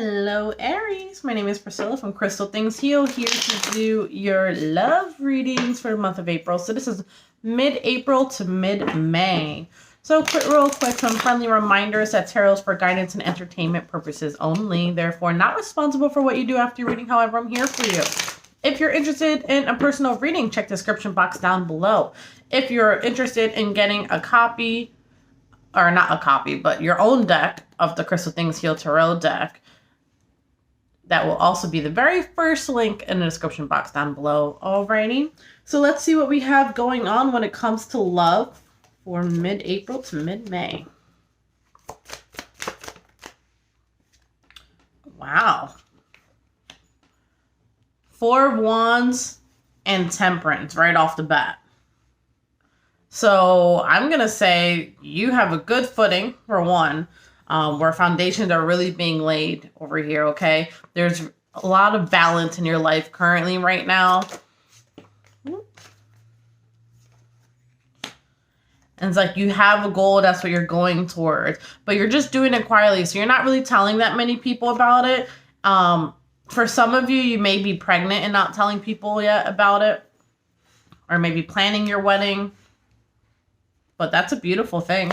Hello Aries, my name is Priscilla from Crystalthingsheal, here to do your love readings for the month of April. So this is mid-April to mid-May. So real quick, some friendly reminders that tarot is for guidance and entertainment purposes only. Therefore, not responsible for what you do after your reading. However, I'm here for you. If you're interested in a personal reading, check the description box down below. If you're interested in getting a copy, or not a copy, but your own deck of the Crystalthingsheal Tarot deck, that will also be the very first link in the description box down below. Alrighty, so let's see what we have going on when it comes to love for mid-April to mid-May. Wow. 4 of Wands and Temperance right off the bat. So I'm going to say you have a good footing, for one. Where foundations are really being laid over here, okay? There's a lot of balance in your life currently right now. And it's like you have a goal, that's what you're going towards. But you're just doing it quietly, so you're not really telling that many people about it. For some of you, you may be pregnant and not telling people yet about it. Or maybe planning your wedding. But that's a beautiful thing.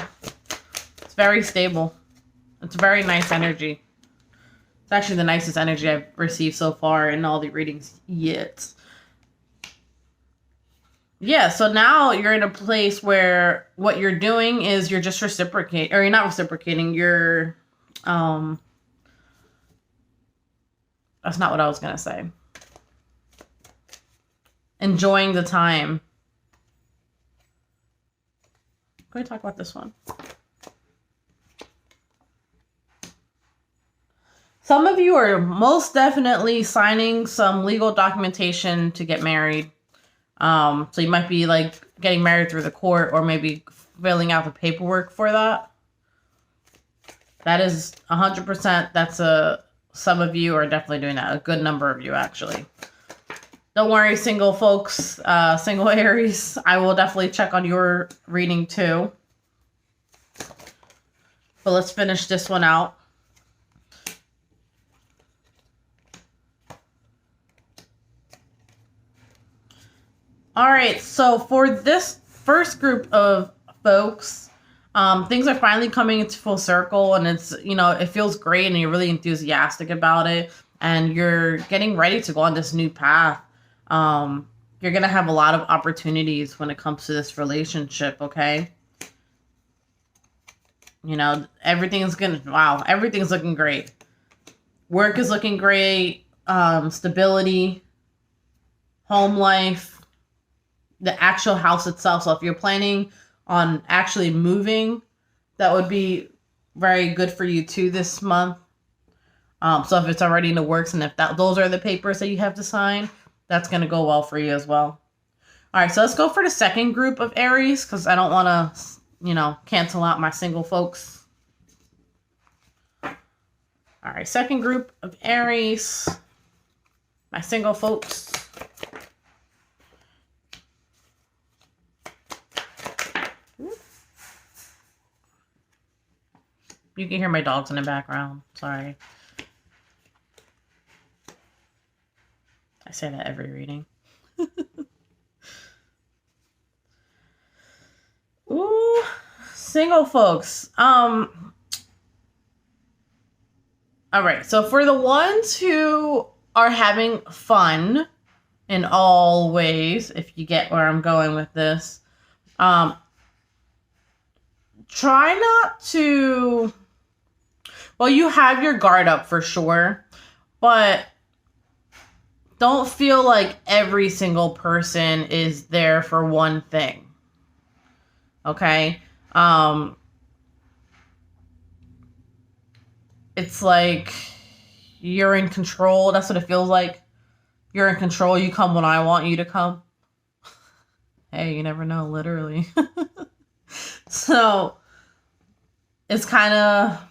It's very stable. It's a very nice energy. It's actually the nicest energy I've received so far in all the readings yet. Yeah, so now you're in a place where what you're doing is you're just reciprocating, or you're not reciprocating, you're, that's not what I was going to say. Enjoying the time. Can we talk about this one? Some of you are most definitely signing some legal documentation to get married. So you might be like getting married through the court, or maybe filling out the paperwork for that. That is 100%. That's some of you are definitely doing that. A good number of you, actually. Don't worry, single folks, single Aries. I will definitely check on your reading too. But let's finish this one out. All right, so for this first group of folks, things are finally coming into full circle, and it's, you know, it feels great and you're really enthusiastic about it, and you're getting ready to go on this new path. You're going to have a lot of opportunities when it comes to this relationship, okay? You know, everything's looking great. Work is looking great, stability, home life. The actual house itself. So if you're planning on actually moving, that would be very good for you too this month. So if it's already in the works, and if those are the papers that you have to sign, that's going to go well for you as well. All right, so let's go for the second group of Aries, because I don't want to, you know, cancel out my single folks. All right, second group of Aries, my single folks. You can hear my dogs in the background. Sorry. I say that every reading. Ooh, single folks. All right. So for the ones who are having fun in all ways, if you get where I'm going with this, try not to... Well, you have your guard up for sure, but don't feel like every single person is there for one thing. Okay? It's like you're in control. That's what it feels like. You're in control. You come when I want you to come. Hey, you never know, literally. So it's kind of...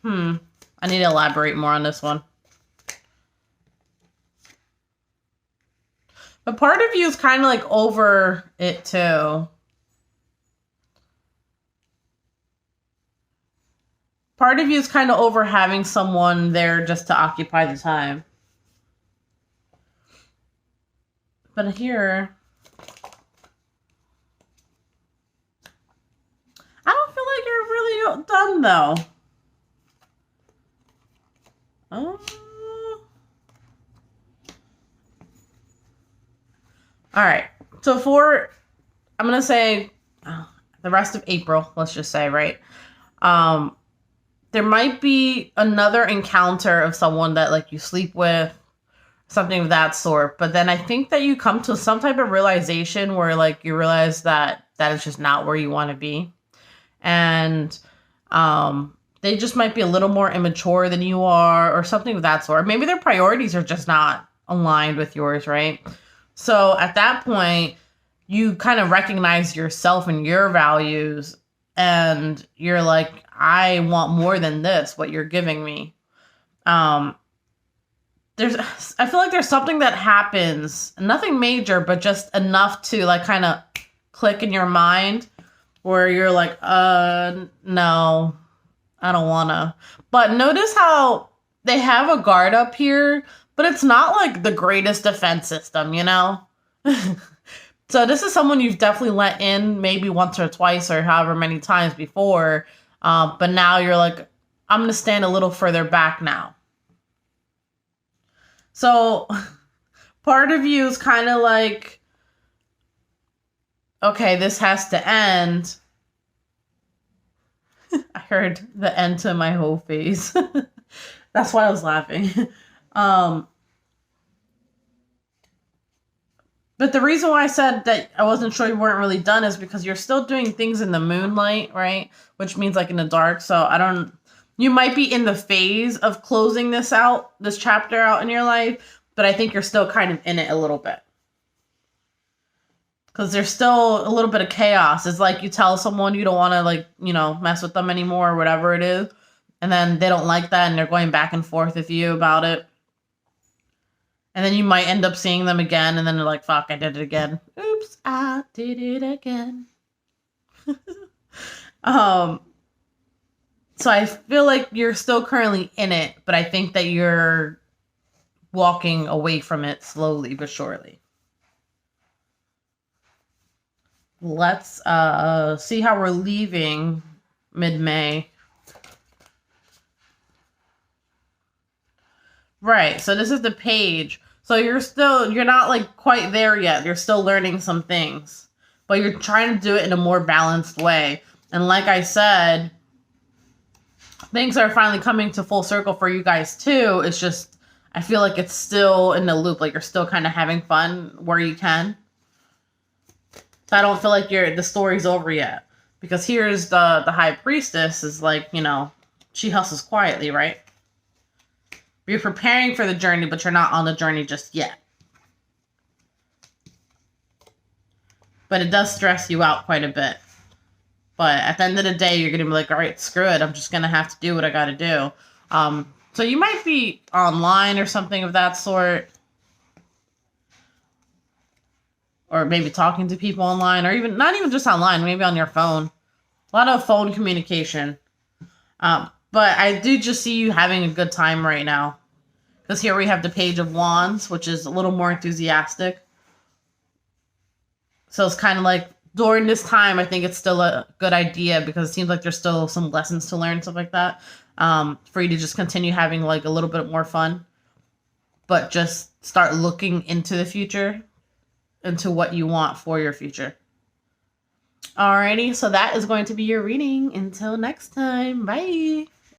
I need to elaborate more on this one. But part of you is kind of like over it too. part of you is kind of over having someone there just to occupy the time. But here, I don't feel like you're really done though. All right. So I'm going to say the rest of April, let's just say, right? There might be another encounter of someone that like you sleep with, something of that sort. But then I think that you come to some type of realization where like you realize that is just not where you want to be. And they just might be a little more immature than you are or something of that sort. Maybe their priorities are just not aligned with yours, right? So at that point, you kind of recognize yourself and your values, and you're like, I want more than this, what you're giving me. I feel like there's something that happens, nothing major, but just enough to like kind of click in your mind where you're like, no, I don't wanna. But notice how they have a guard up here, but it's not like the greatest defense system, you know? So this is someone you've definitely let in maybe once or twice or however many times before. But now you're like, I'm going to stand a little further back now. So part of you is kind of like, okay, this has to end. I heard the end to my whole face. That's why I was laughing. But the reason why I said that I wasn't sure you weren't really done is because you're still doing things in the moonlight, right? Which means like in the dark. So you might be in the phase of closing this chapter out in your life, but I think you're still kind of in it a little bit. Because there's still a little bit of chaos. It's like you tell someone you don't want to like, mess with them anymore or whatever it is. And then they don't like that and they're going back and forth with you about it. And then you might end up seeing them again, and then they're like, fuck, I did it again. Oops, I did it again. So I feel like you're still currently in it, but I think that you're walking away from it slowly but surely. Let's see how we're leaving mid-May. Right, so this is the page. So you're not like quite there yet. You're still learning some things, but you're trying to do it in a more balanced way. And like I said, things are finally coming to full circle for you guys too. It's just, I feel like it's still in the loop. Like you're still kind of having fun where you can. So I don't feel like the story's over yet. Because here's the High Priestess is like, she hustles quietly, right? You're preparing for the journey, but you're not on the journey just yet. But it does stress you out quite a bit. But at the end of the day, you're going to be like, all right, screw it. I'm just going to have to do what I got to do. So you might be online or something of that sort. Or maybe talking to people online. Or even not even just online. Maybe on your phone. A lot of phone communication. But I do just see you having a good time right now. Because here we have the Page of Wands, which is a little more enthusiastic. So it's kind of like, during this time, I think it's still a good idea because it seems like there's still some lessons to learn, stuff like that. For you to just continue having like a little bit more fun. But just start looking into the future. Into what you want for your future. Alrighty, so that is going to be your reading. Until next time, bye!